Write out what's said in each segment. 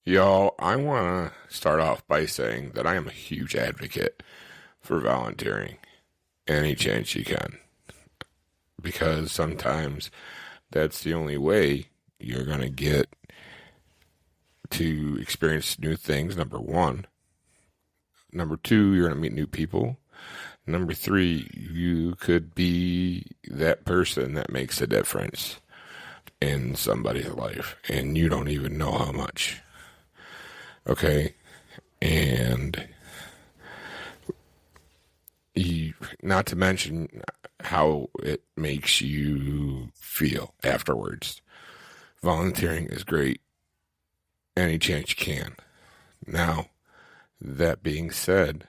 Y'all, I want to start off by saying that I am a huge advocate for volunteering any chance you can because sometimes that's the only way you're going to get to experience new things, number one. Number two, you're going to meet new people. Number three, you could be that person that makes a difference in somebody's life and you don't even know how much. Okay? And not to mention how it makes you feel afterwards. Volunteering is great any chance you can. Now, that being said,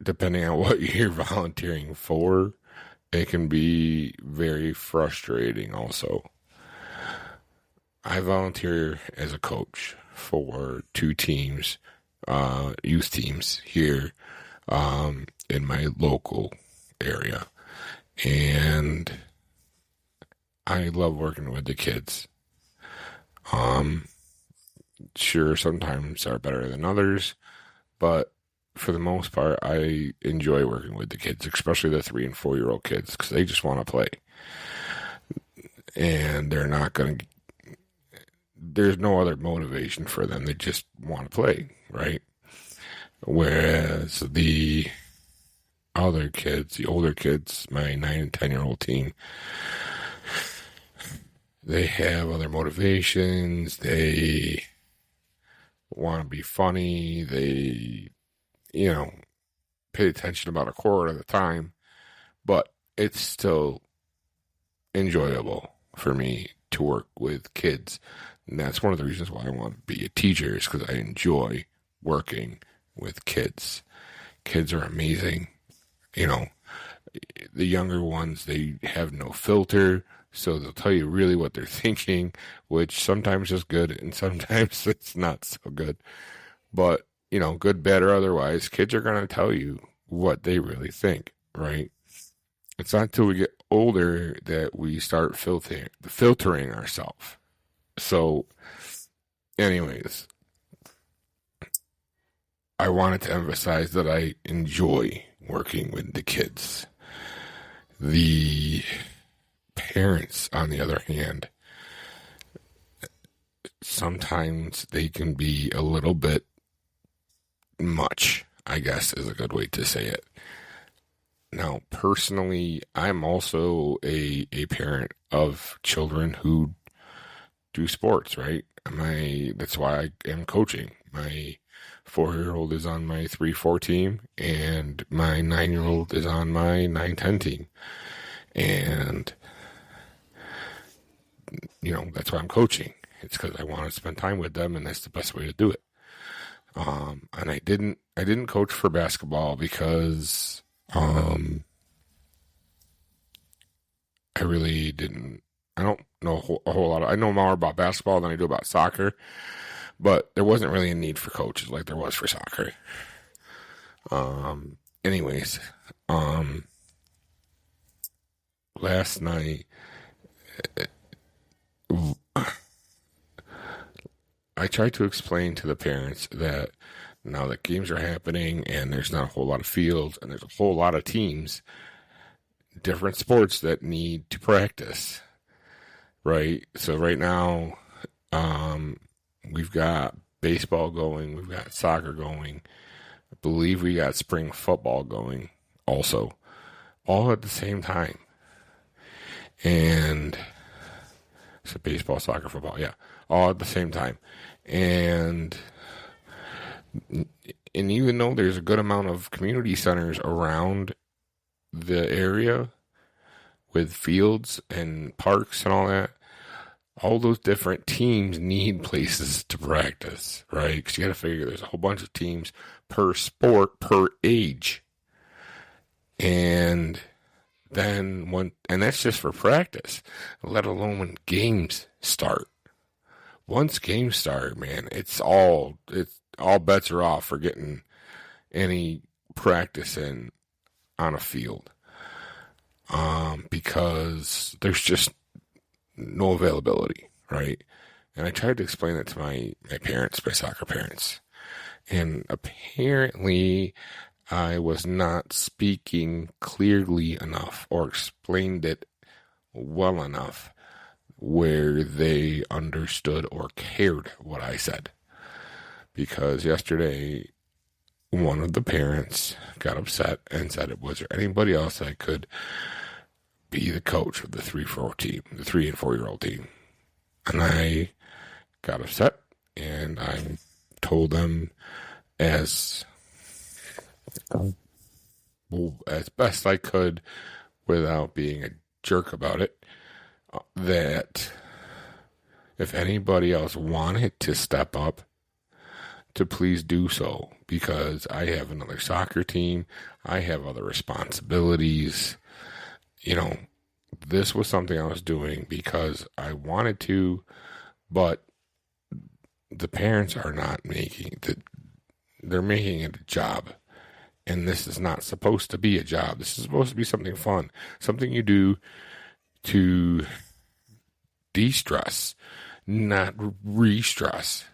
depending on what you're volunteering for, it can be very frustrating also. I volunteer as a coach for two teams, youth teams here in my local area. And I love working with the kids. Sure, sometimes are better than others, but for the most part, I enjoy working with the kids, especially the 3 and 4 year old kids, because they just want to play. And they're not going to, there's no other motivation for them. They just want to play, right? Whereas the other kids, the older kids, my 9 and 10 year old team, they have other motivations. They want to be funny. They, pay attention about a quarter of the time, but it's still enjoyable for me to work with kids. And that's one of the reasons why I want to be a teacher is because I enjoy working with kids. Kids are amazing. The younger ones, they have no filter, so they'll tell you really what they're thinking, which sometimes is good and sometimes it's not so good. But, good, bad, or otherwise, kids are going to tell you what they really think, right? It's not until we get older that we start filtering ourselves. So, anyways, I wanted to emphasize that I enjoy working with the kids. The parents, on the other hand, sometimes they can be a little bit much, I guess is a good way to say it. Now, personally, I'm also a parent of children who do sports, right? That's why I am coaching. My 4 year old is on my 3-4 team, and my 9 year old is on my 9-10 team. And, that's why I'm coaching. It's because I want to spend time with them, and that's the best way to do it. And I didn't coach for basketball because I really didn't. I don't know a whole lot. I know more about basketball than I do about soccer, but there wasn't really a need for coaches like there was for soccer. Anyways, last night I tried to explain to the parents that now that games are happening and there's not a whole lot of fields and there's a whole lot of teams, different sports that need to practice, right? So right now, we've got baseball going, we've got soccer going, I believe we got spring football going also, all at the same time. And so baseball, soccer, football, yeah, all at the same time. And even though there's a good amount of community centers around the area with fields and parks and all those different teams need places to practice, right? Because you got to figure there's a whole bunch of teams per sport, per age. And then and that's just for practice, let alone when games start. Once games start, man, it's all bets are off for getting any practice in on a field. Because there's just no availability, right? And I tried to explain it to my parents, my soccer parents. And apparently I was not speaking clearly enough or explained it well enough where they understood or cared what I said. Because yesterday, one of the parents got upset and said, was there anybody else that could be the coach of the 3-4 team, the 3 and 4-year-old team? And I got upset, and I told them as best I could without being a jerk about it, that if anybody else wanted to step up, to please do so, because I have another soccer team. I have other responsibilities. This was something I was doing because I wanted to, but the parents are not they're making it a job. And this is not supposed to be a job. This is supposed to be something fun, something you do to de-stress, not re-stress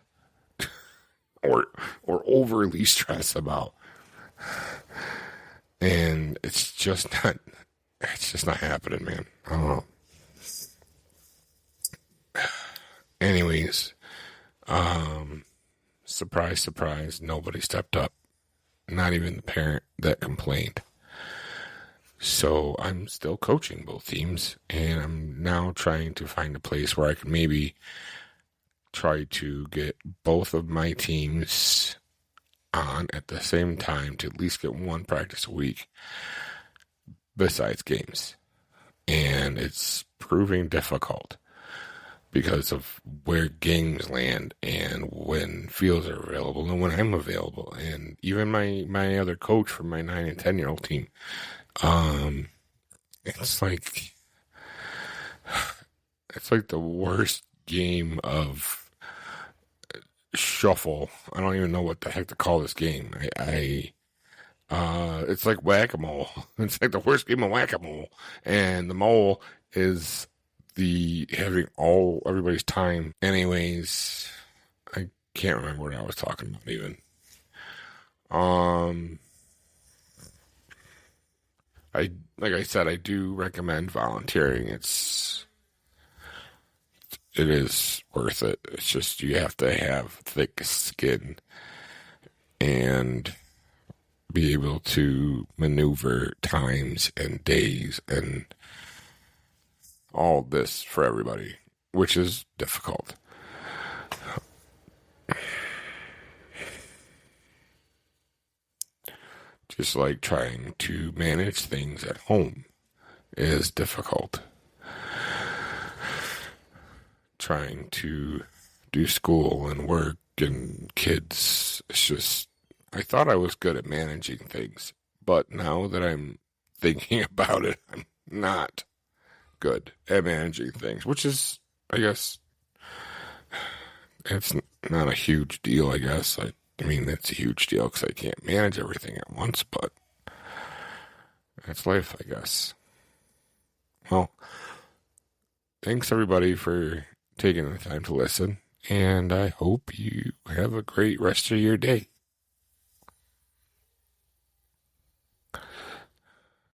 or overly stress about. And it's just not happening, man. I don't know. Anyways, surprise, surprise, nobody stepped up. Not even the parent that complained. So I'm still coaching both teams, and I'm now trying to find a place where I can maybe try to get both of my teams on at the same time to at least get one practice a week besides games. And it's proving difficult because of where games land and when fields are available and when I'm available. And even my other coach for my 9 and 10-year-old team, it's like the worst game of shuffle. I don't even know what the heck to call this game. It's like whack-a-mole. It's like the worst game of whack-a-mole. And the mole is having everybody's time. Anyways, I can't remember what I was talking about even. Like I said, I do recommend volunteering. It is worth it. It's just you have to have thick skin and be able to maneuver times and days and all this for everybody, which is difficult. Just like trying to manage things at home is difficult. Trying to do school and work and kids, it's just, I thought I was good at managing things, but now that I'm thinking about it, I'm not good at managing things, which is, I guess, it's not a huge deal, I guess. I mean, it's a huge deal because I can't manage everything at once, but that's life, I guess. Well, thanks everybody for taking the time to listen, and I hope you have a great rest of your day.